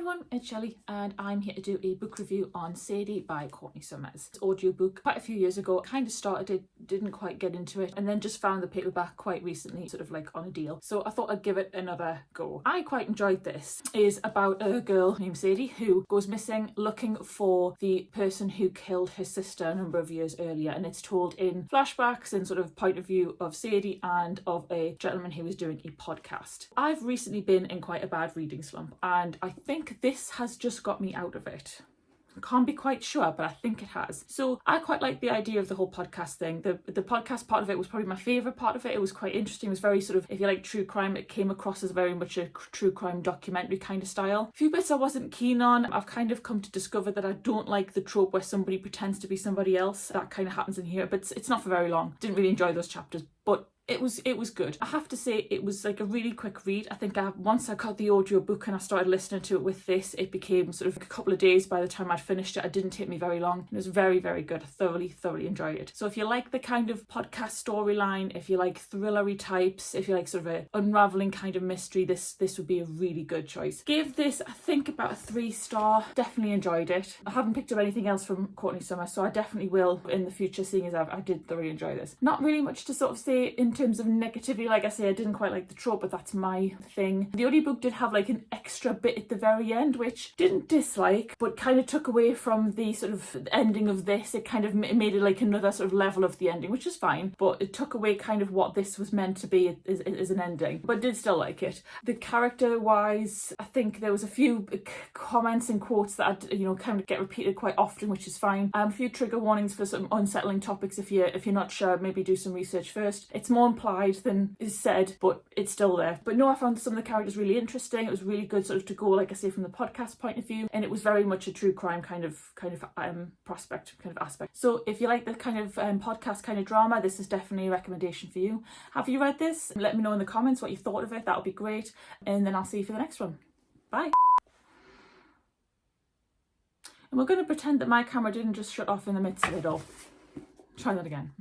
everyone, it's Shelley and I'm here to do a book review on Sadie by Courtney Summers. It's an audiobook quite a few years ago. Kind of started it, didn't quite get into it, and then just found the paperback quite recently, sort of like on a deal. So I thought I'd give it another go. I quite enjoyed this. It is about a girl named Sadie who goes missing looking for the person who killed her sister a number of years earlier, and it's told in flashbacks and sort of point of view of Sadie and of a gentleman who was doing a podcast. I've recently been in quite a bad reading slump, and I think this has just got me out of it. I can't be quite sure, but I think it has. So I quite like the idea of the whole podcast thing. The podcast part of it was probably my favourite part of it. It was quite interesting. It was very sort of, if you like true crime, it came across as very much a true crime documentary kind of style. A few bits I wasn't keen on. I've kind of come to discover that I don't like the trope where somebody pretends to be somebody else. That kind of happens in here, but it's not for very long. Didn't really enjoy those chapters, but it was good. I have to say it was like a really quick read. I think once I got the audiobook and I started listening to it with this, it became sort of a couple of days by the time I'd finished it. It didn't take me very long. It was very, very good. I thoroughly enjoyed it. So if you like the kind of podcast storyline, if you like thrillery types, if you like sort of a unraveling kind of mystery, this would be a really good choice. Gave this, I think, about a 3-star. Definitely enjoyed it. I haven't picked up anything else from Courtney Summers, so I definitely will in the future, seeing as I did thoroughly enjoy this. Not really much to sort of say in terms of negativity. Like I say, I didn't quite like the trope, but that's my thing. The audiobook did have like an extra bit at the very end, which didn't dislike, but kind of took away from the sort of ending of this. It kind of made it like another sort of level of the ending, which is fine, but it took away kind of what this was meant to be as an ending, but did still like it. The character wise, I think there was a few comments and quotes that kind of get repeated quite often, which is fine. A few trigger warnings for some unsettling topics. If you're not sure, maybe do some research first. It's more implied than is said, but it's still there. But no, I found some of the characters really interesting. It was really good sort of to go, like I say, from the podcast point of view, and it was very much a true crime kind of aspect. So if you like the kind of podcast kind of drama, this is definitely a recommendation for you. Have you read this? Let me know in the comments what you thought of it. That would be great, and then I'll see you for the next one. Bye. And we're going to pretend that my camera didn't just shut off in the midst of it all. Try that again.